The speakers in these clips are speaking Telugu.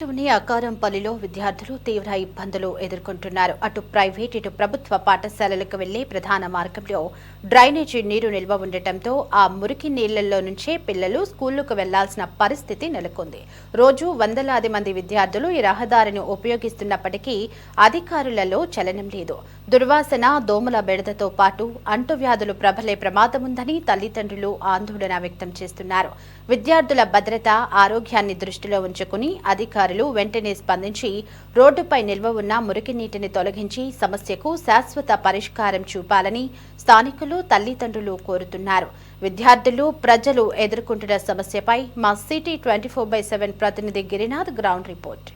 అకారంపల్లిలో విద్యార్థులు తీవ్ర ఇబ్బందులు ఎదుర్కొంటున్నారు. అటు ప్రైవేట్ ఇటు ప్రభుత్వ పాఠశాలలకు వెళ్లే ప్రధాన మార్గంలో డ్రైనేజీ నీరు నిల్వ ఉండటంతో ఆ మురికి నీళ్లలో నుంచే పిల్లలు స్కూళ్లకు వెళ్లాల్సిన పరిస్థితి నెలకొంది. రోజు వందలాది మంది విద్యార్థులు ఈ రహదారిని ఉపయోగిస్తున్నప్పటికీ అధికారులలో చలనం లేదు. దుర్వాసన, దోమల బెడదతో పాటు అంటువ్యాధులు ప్రబలే ప్రమాదముందని తల్లిదండ్రులు ఆందోళన వ్యక్తం చేస్తున్నారు. విద్యార్థుల భద్రత, ఆరోగ్యాన్ని దృష్టిలో ఉంచుకుని అధికారులు వెంటనే స్పందించి రోడ్డుపై నిల్వ ఉన్న మురికి నీటిని తొలగించి సమస్యకు శాశ్వత పరిష్కారం చూపాలని స్థానికులు, తల్లిదండ్రులు కోరుతున్నారు. విద్యార్థులు, ప్రజలు ఎదుర్కొంటున్న సమస్యపై మా సిటీ 24/7 ప్రతినిధి గిరినాథ్ గ్రౌండ్ రిపోర్ట్.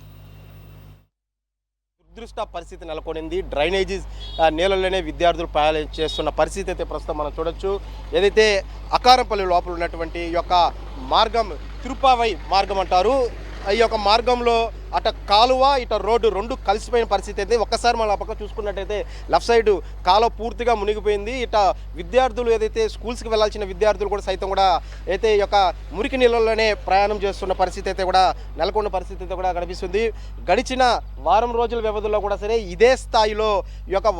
దురదృష్ట పరిస్థితి నెలకొనింది. డ్రైనేజీ నీళ్ళలోనే విద్యార్థులు ప్రయాణం చేస్తున్న పరిస్థితి అయితే ప్రస్తుతం మనం చూడొచ్చు. ఏదైతే అకారంపల్లి లోపల ఉన్నటువంటి యొక్క మార్గం తిరుపావై మార్గం అంటారు. ఈ యొక్క మార్గంలో అట కాలువ ఇట రోడ్డు రెండు కలిసిపోయిన పరిస్థితి అయితే ఒక్కసారి మనం ఆ పక్క చూసుకున్నట్టయితే లెఫ్ట్ సైడ్ కాలువ పూర్తిగా మునిగిపోయింది. ఇట విద్యార్థులు ఏదైతే స్కూల్స్కి వెళ్ళాల్సిన విద్యార్థులు కూడా సైతం కూడా అయితే ఈ యొక్క మురికి నీళ్ళలోనే ప్రయాణం చేస్తున్న పరిస్థితి అయితే కూడా నెలకొన్న పరిస్థితి అయితే కూడా కనిపిస్తుంది. గడిచిన వారం రోజుల వ్యవధిలో కూడా సరే ఇదే స్థాయిలో ఈ యొక్క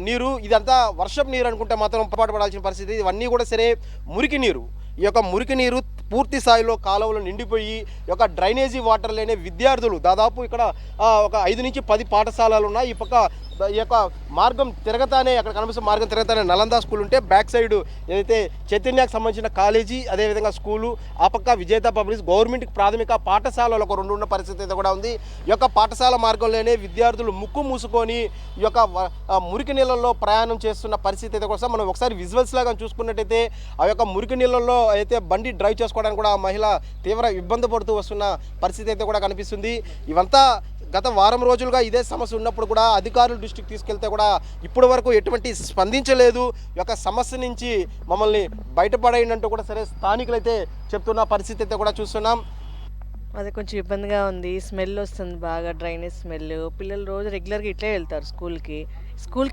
నీరు ఇదంతా వర్షపు నీరు అనుకుంటే మాత్రం పొరపాటు పడాల్సిన పరిస్థితి. ఇవన్నీ కూడా సరే మురికి నీరు. ఈ యొక్క మురికి నీరు పూర్తి స్థాయిలో కాలువలు నిండిపోయి ఈ యొక్క డ్రైనేజీ వాటర్ లేని విద్యార్థులు దాదాపు ఇక్కడ ఒక 5 నుంచి 10 పాఠశాలలు ఉన్నాయి. ఈ పక్క ఈ యొక్క మార్గం తిరగతానే అక్కడ కనిపిస్తున్న మార్గం తిరగతానే నలంద స్కూల్ ఉంటే బ్యాక్ సైడ్ ఏదైతే చైతన్యకు సంబంధించిన కాలేజీ, అదేవిధంగా స్కూలు, ఆ పక్క విజేత పబ్లిక్ గవర్నమెంట్ ప్రాథమిక పాఠశాలలో ఒక 2 ఉన్న పరిస్థితి అయితే కూడా ఉంది. ఈ యొక్క పాఠశాల మార్గంలోనే విద్యార్థులు ముక్కు మూసుకొని ఈ యొక్క మురికి నీళ్ళల్లో ప్రయాణం చేస్తున్న పరిస్థితి అయితే కూడా మనం ఒకసారి విజువల్స్ లాగా చూసుకున్నట్టయితే ఆ యొక్క మురికి నీళ్ళల్లో అయితే బండి డ్రైవ్ చేసుకోవడానికి కూడా ఆ మహిళ తీవ్ర ఇబ్బంది పడుతూ వస్తున్న పరిస్థితి అయితే కూడా కనిపిస్తుంది. ఇవంతా గత వారం రోజులుగా ఇదే సమస్య ఉన్నప్పుడు కూడా అధికారుల దృష్టికి తీసుకెళ్తే కూడా ఇప్పటి వరకు ఎటువంటి స్పందించలేదు. ఈ యొక్క సమస్య నుంచి మమ్మల్ని బయటపడేయంటూ కూడా సరే స్థానికులైతే చెప్తున్న పరిస్థితి అయితే కూడా చూస్తున్నాం. అది కొంచెం ఇబ్బందిగా ఉంది. స్మెల్ వస్తుంది బాగా, డ్రైనేజ్ స్మెల్. పిల్లలు రోజు రెగ్యులర్గా ఇట్లే వెళ్తారు స్కూల్కి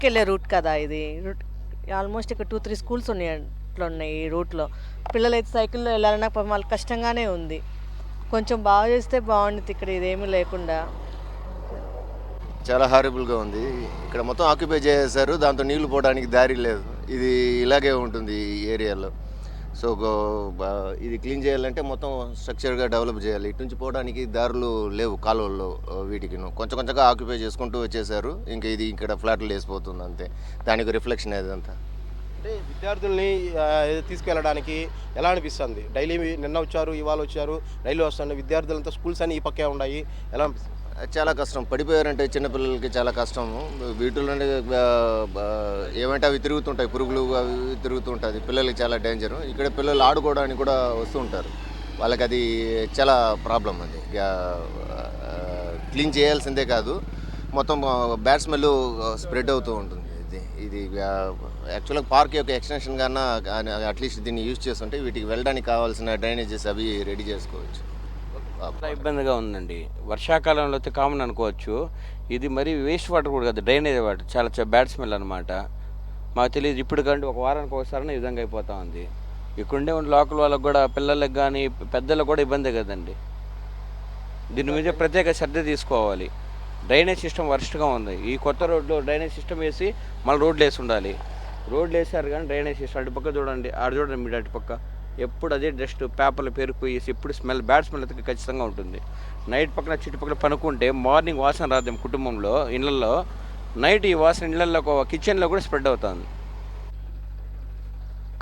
వెళ్ళే రూట్ కదా ఇది. రూట్ ఆల్మోస్ట్ ఇక్కడ 2-3 స్కూల్స్ ఉన్నాయి ఈ రూట్లో. పిల్లలు అయితే సైకిల్లో వెళ్ళాలన్నా వాళ్ళకి కష్టంగానే ఉంది. కొంచెం బాగా చేస్తే బాగుంటుంది ఇక్కడ ఇదేమీ లేకుండా. చాలా హారబుల్గా ఉంది. ఇక్కడ మొత్తం ఆక్యుపై చేశారు, దాంతో నీళ్లు పోవడానికి దారి లేదు. ఇది ఇలాగే ఉంటుంది ఈ ఏరియాలో. సో ఇది క్లీన్ చేయాలంటే మొత్తం స్ట్రక్చర్గా డెవలప్ చేయాలి. ఇటు నుంచి పోవడానికి దారులు లేవు కాలువల్లో, వీటికి కొంచెం కొంచెంగా ఆక్యుపై చేసుకుంటూ వచ్చేసారు. ఇంకా ఇది ఇక్కడ ఫ్లాట్లు వేసిపోతుంది అంతే. దానికి రిఫ్లెక్షన్ అదంతా. అంటే విద్యార్థుల్ని తీసుకెళ్ళడానికి ఎలా అనిపిస్తుంది? డైలీ నిన్న వచ్చారు, ఇవాళ వచ్చారు, డైలీ వస్తుంది. విద్యార్థులంతా స్కూల్స్ అని ఈ పక్కే ఉన్నాయి. ఎలా అనిపిస్తుంది? చాలా కష్టం. పడిపోయారంటే చిన్నపిల్లలకి చాలా కష్టము. వీటిలోనే ఏమంటే అవి తిరుగుతుంటాయి, పురుగులు అవి తిరుగుతుంటుంది. పిల్లలకి చాలా డేంజరు. ఇక్కడ పిల్లలు ఆడుకోవడానికి కూడా వస్తూ ఉంటారు. వాళ్ళకి అది చాలా ప్రాబ్లం. అది క్లీన్ చేయాల్సిందే కాదు, మొత్తం బ్యాడ్ స్మెల్ స్ప్రెడ్ అవుతూ ఉంటుంది. ఇది యాక్చువల్గా పార్క్ యొక్క ఎక్స్టెన్షన్ కన్నా అట్లీస్ట్ దీన్ని యూజ్ చేస్తుంటే వీటికి వెళ్ళడానికి కావాల్సిన డ్రైనేజెస్ అవి రెడీ చేసుకోవచ్చు. ఇబ్బందిగా ఉందండి. వర్షాకాలంలో అయితే కామన్ అనుకోవచ్చు. ఇది మరి వేస్ట్ వాటర్ కూడా కాదు, డ్రైనేజ్ వాటర్. చాలా బ్యాడ్ స్మెల్ అనమాట. మాకు తెలియదు ఇప్పుడు కంటే ఒక వారానికి ఒకసారి ఈ విధంగా అయిపోతూ ఉంది. ఇక్కడుండే లోకల్ వాళ్ళకి కూడా, పిల్లలకు కానీ పెద్దలకు కూడా ఇబ్బందే కదండి. దీని మీద ప్రత్యేక శ్రద్ధ తీసుకోవాలి. డ్రైనేజ్ సిస్టమ్ వర్స్ట్గా ఉంది. ఈ కొత్త రోడ్లో డ్రైనేజ్ సిస్టమ్ వేసి మళ్ళీ రోడ్లు వేసి ఉండాలి. రోడ్లు వేసారు కానీ డ్రైనేజ్ సిస్టమ్ అటు పక్క చూడండి, ఆడ చూడండి మీరు అటు పక్క ఎప్పుడు అదే డస్ట్ పేపర్లు పేరుకుపోయేసి ఎప్పుడు బ్యాడ్ స్మెల్ అయితే ఖచ్చితంగా ఉంటుంది. నైట్ పక్కన చుట్టుపక్కల పనుకుంటే మార్నింగ్ వాసన రాదు కుటుంబంలో, ఇళ్లలో. నైట్ ఈ వాసన ఇళ్లలో కిచెన్లో కూడా స్ప్రెడ్ అవుతుంది.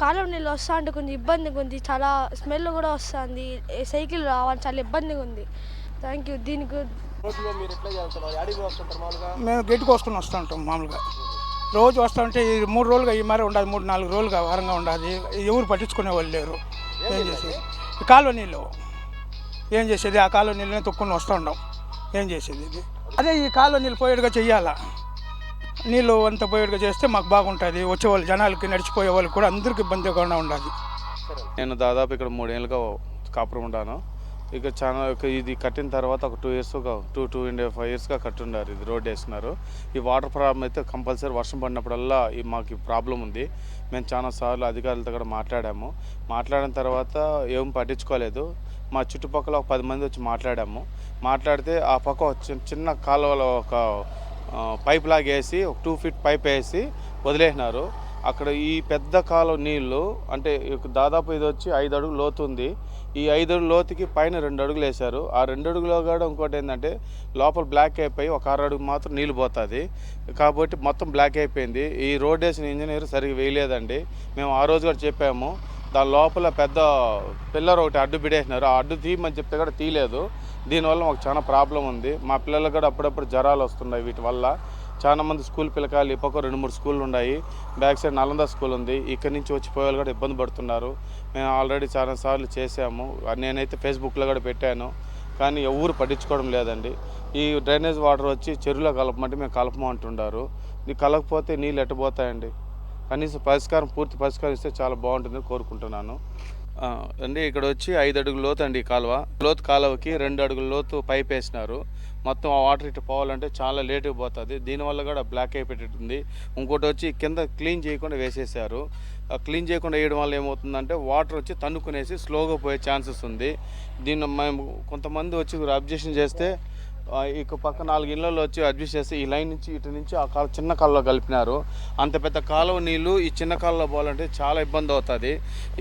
కాలువ నీళ్ళు వస్తూ ఉంటే కొంచెం ఇబ్బందిగా ఉంది. చాలా స్మెల్ కూడా వస్తుంది. సైకిల్ రావాలి, చాలా ఇబ్బందిగా ఉంది. Thank you. దీనికి మేము గేటుకు వస్తుంటాం మామూలుగా. రోజు వస్తుంటే 3 రోజులుగా ఈ మరి ఉండదు, 3-4 రోజులుగా వారంగా ఉండదు. ఎవరు పట్టించుకునే వాళ్ళు లేరు. ఏం చేసేది? ఈ కాలువ నీళ్ళు ఏం చేసేది? ఆ కాలువ నీళ్ళని తొక్కుని వస్తూ ఉన్నాం. ఏం చేసేది? ఇది అదే ఈ కాలువ నీళ్ళు పోయేట్టుగా చెయ్యాలా. నీళ్ళు అంతా పోయేట్టుగా చేస్తే మాకు బాగుంటుంది. వచ్చేవాళ్ళు జనాలకి, నడిచిపోయే వాళ్ళకి కూడా అందరికి ఇబ్బందిగా ఉండాలి. నేను దాదాపు ఇక్కడ 3 ఏళ్ళుగా కాపురం ఉంటాను. ఇక చాలా ఇది కట్టిన తర్వాత ఒక 2.5 ఇయర్స్గా కట్టుండారు. ఇది రోడ్ వేస్తున్నారు. ఈ వాటర్ ప్రాబ్లం అయితే కంపల్సరీ వర్షం పడినప్పుడల్లా మాకు ప్రాబ్లం ఉంది. మేము చాలాసార్లు అధికారులతో కూడా మాట్లాడాము. మాట్లాడిన తర్వాత ఏం పట్టించుకోలేదు. మా చుట్టుపక్కల ఒక 10 మంది వచ్చి మాట్లాడాము. మాట్లాడితే ఆ పక్క ఒక చిన్న కాలువలో ఒక పైప్ లాగేసి ఒక 2 ఫీట్ పైప్ వేసి వదిలేసినారు. అక్కడ ఈ పెద్ద కాలువ నీళ్ళు అంటే దాదాపు ఇది వచ్చి 5 అడుగులు లోతు ఉంది. ఈ 5 అడుగుల లోతుకి పైన 2 అడుగులు వేశారు. ఆ 2 అడుగులో కూడా ఇంకోటి ఏంటంటే లోపల బ్లాక్ అయిపోయి ఒక 6 అడుగు మాత్రం నీళ్ళు పోతుంది కాబట్టి మొత్తం బ్లాక్ అయిపోయింది. ఈ రోడ్ వేసిన ఇంజనీర్ సరిగ్గా వేయలేదండి. మేము ఆ రోజు కూడా చెప్పాము. దాని లోపల పెద్ద పిల్లర్ ఒకటి అడ్డు బిడేసినారు. ఆ అడ్డు తీయమని చెప్తే కూడా తీయలేదు. దీనివల్ల మాకు చాలా ప్రాబ్లం ఉంది. మా పిల్లలకు కూడా అప్పుడప్పుడు జ్వరాలు వస్తున్నాయి. వీటి వల్ల చాలా మంది స్కూల్ పిల్లకాయలు ఈ పక్క 2-3 స్కూళ్ళు ఉన్నాయి. బ్యాక్ సైడ్ నలంద స్కూల్ ఉంది. ఇక్కడి నుంచి వచ్చి పోయేవాళ్ళు కూడా ఇబ్బంది పడుతున్నారు. మేము ఆల్రెడీ చాలాసార్లు చేసాము. నేనైతే ఫేస్బుక్లో కూడా పెట్టాను, కానీ ఎవరు పట్టించుకోవడం లేదండి. ఈ డ్రైనేజ్ వాటర్ వచ్చి చెరువులో కలపమంటే మేము కలపమంటున్నారు. ఇది కలపకపోతే నీళ్ళు ఎట్టబోతాయండి. కనీసం పూర్తి పరిష్కారం ఇస్తే చాలా బాగుంటుందని కోరుకుంటున్నాను. అండి ఇక్కడ వచ్చి 5 అడుగుల లోతు అండి ఈ కాలువ. కాలువకి 2 అడుగుల లోతు పైప్ వేసినారు. మొత్తం ఆ వాటర్ ఇటు పోవాలంటే చాలా లేటుగా పోతుంది. దీనివల్ల కూడా బ్లాక్ అయిపోతుంది. ఇంకోటి వచ్చి కింద క్లీన్ చేయకుండా వేసేసారు. క్లీన్ చేయకుండా వేయడం వల్ల ఏమవుతుందంటే వాటర్ వచ్చి తన్నుకునేసి స్లోగా పోయే ఛాన్సెస్ ఉంది. దీన్ని మేము కొంతమంది వచ్చి అబ్జెక్షన్ చేస్తే ఇక పక్క 4 ఇళ్ళల్లో వచ్చి అడ్జస్ట్ చేసి ఈ లైన్ నుంచి ఇటు నుంచి ఆ చిన్న కాలువలో కలిపినారు. అంత పెద్ద కాలువ నీళ్ళు ఈ చిన్న కాలువలో పోవాలంటే చాలా ఇబ్బంది అవుతుంది.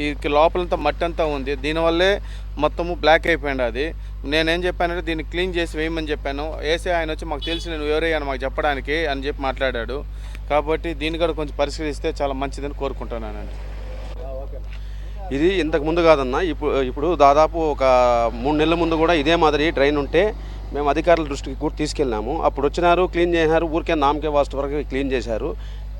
ఈ లోపలంతా మట్టి అంతా ఉంది. దీనివల్లే మొత్తము బ్లాక్ అయిపోయింది. అది నేనేం చెప్పానంటే దీన్ని క్లీన్ చేసి వేయమని చెప్పాను. వేసే ఆయన వచ్చి మాకు తెలిసి నేను ఎవరయ్యాను మాకు చెప్పడానికి అని చెప్పి మాట్లాడాడు. కాబట్టి దీన్ని కూడా కొంచెం పరిశీలిస్తే చాలా మంచిదని కోరుకుంటున్నానండి. ఇది ఇంతకు ముందు కాదన్న, ఇప్పుడు దాదాపు ఒక 3 నెలల ముందు కూడా ఇదే మాదిరి డ్రైన్ ఉంటే మేము అధికారుల దృష్టికి కూడా తీసుకెళ్ళినాము. అప్పుడు వచ్చినారు, క్లీన్ చేశారు. ఊరికే నామకే వాస్ట్ వరకు క్లీన్ చేశారు.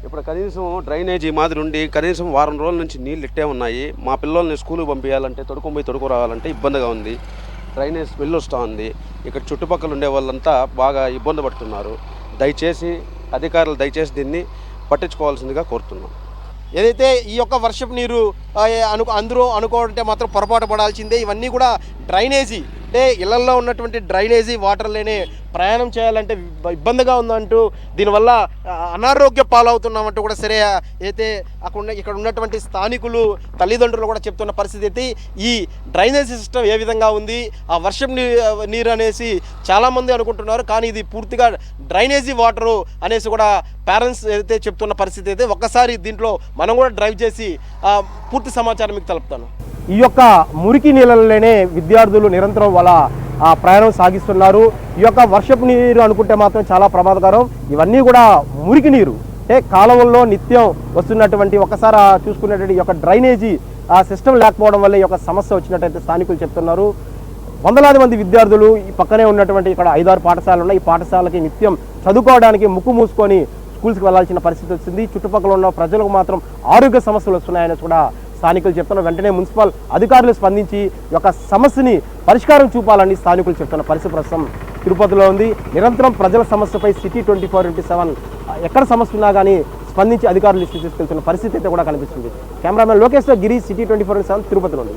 ఇప్పుడు కనీసం డ్రైనేజీ మాదిరి ఉండి కనీసం వారం రోజుల నుంచి నీళ్ళు ఇట్టే ఉన్నాయి. మా పిల్లల్ని స్కూల్కి పంపించాలంటే తొడుకు రావాలంటే ఇబ్బందిగా ఉంది. డ్రైనేజ్ స్మెల్ వస్తూ ఉంది. ఇక్కడ చుట్టుపక్కల ఉండే వాళ్ళంతా బాగా ఇబ్బంది పడుతున్నారు. దయచేసి అధికారులు దీన్ని పట్టించుకోవాల్సిందిగా కోరుతున్నాం. ఏదైతే ఈ యొక్క వర్షపు నీరు అందరూ అనుకోవాలంటే మాత్రం పొరపాటు పడాల్సిందే. ఇవన్నీ కూడా డ్రైనేజీ అంటే ఇళ్లల్లో ఉన్నటువంటి డ్రైనేజీ వాటర్లోనే ప్రయాణం చేయాలంటే ఇబ్బందిగా ఉందంటూ దీనివల్ల అనారోగ్య పాలవుతున్నామంటూ కూడా సరే అయితే ఇక్కడ ఉన్నటువంటి స్థానికులు తల్లిదండ్రులు కూడా చెప్తున్న పరిస్థితి అయితే ఈ డ్రైనేజ్ సిస్టమ్ ఏ విధంగా ఉంది, ఆ వర్షం నీరు అనేసి చాలామంది అనుకుంటున్నారు. కానీ ఇది పూర్తిగా డ్రైనేజీ వాటరు అనేసి కూడా పేరెంట్స్ ఏదైతే చెప్తున్న పరిస్థితి అయితే ఒక్కసారి దీంట్లో మనం కూడా డ్రైవ్ చేసి పూర్తి సమాచారం మీకు తెలుపుతాను. ఈ యొక్క మురికి నీళ్ళలోనే విద్యార్థులు నిరంతరం వాళ్ళ ప్రయాణం సాగిస్తున్నారు. ఈ యొక్క వర్షపు నీరు అనుకుంటే మాత్రం చాలా ప్రమాదకరం. ఇవన్నీ కూడా మురికి నీరు అంటే కాలువల్లో నిత్యం వస్తున్నటువంటి ఒకసారి చూసుకున్నటువంటి ఈ యొక్క డ్రైనేజీ సిస్టమ్ లేకపోవడం వల్ల ఈ యొక్క సమస్య వచ్చినట్టయితే స్థానికులు చెప్తున్నారు. వందలాది మంది విద్యార్థులు ఈ పక్కనే ఉన్నటువంటి ఇక్కడ 5-6 పాఠశాలలు ఉన్నాయి. ఈ పాఠశాలకి నిత్యం చదువుకోవడానికి ముక్కు మూసుకొని స్కూల్స్కి వెళ్లాల్సిన పరిస్థితి వచ్చింది. చుట్టుపక్కల ఉన్న ప్రజలకు మాత్రం ఆరోగ్య సమస్యలు వస్తున్నాయని కూడా స్థానికులు చెప్తున్నారు. వెంటనే మున్సిపల్ అధికారులు స్పందించి ఈ యొక్క సమస్యని పరిష్కారం చూపాలని స్థానికులు చెప్తున్న పరిస్థితి ప్రస్తుతం తిరుపతిలో ఉంది. నిరంతరం ప్రజల సమస్యపై సిటీ 24/7 ఎక్కడ సమస్య ఉన్నా కానీ స్పందించి అధికారులు తీసుకెళ్తున్న పరిస్థితి అయితే కూడా కనిపిస్తుంది. కెమెరామెన్ లోకేష్ గిరి, సిటీ 24/7 తిరుపతి నుండి.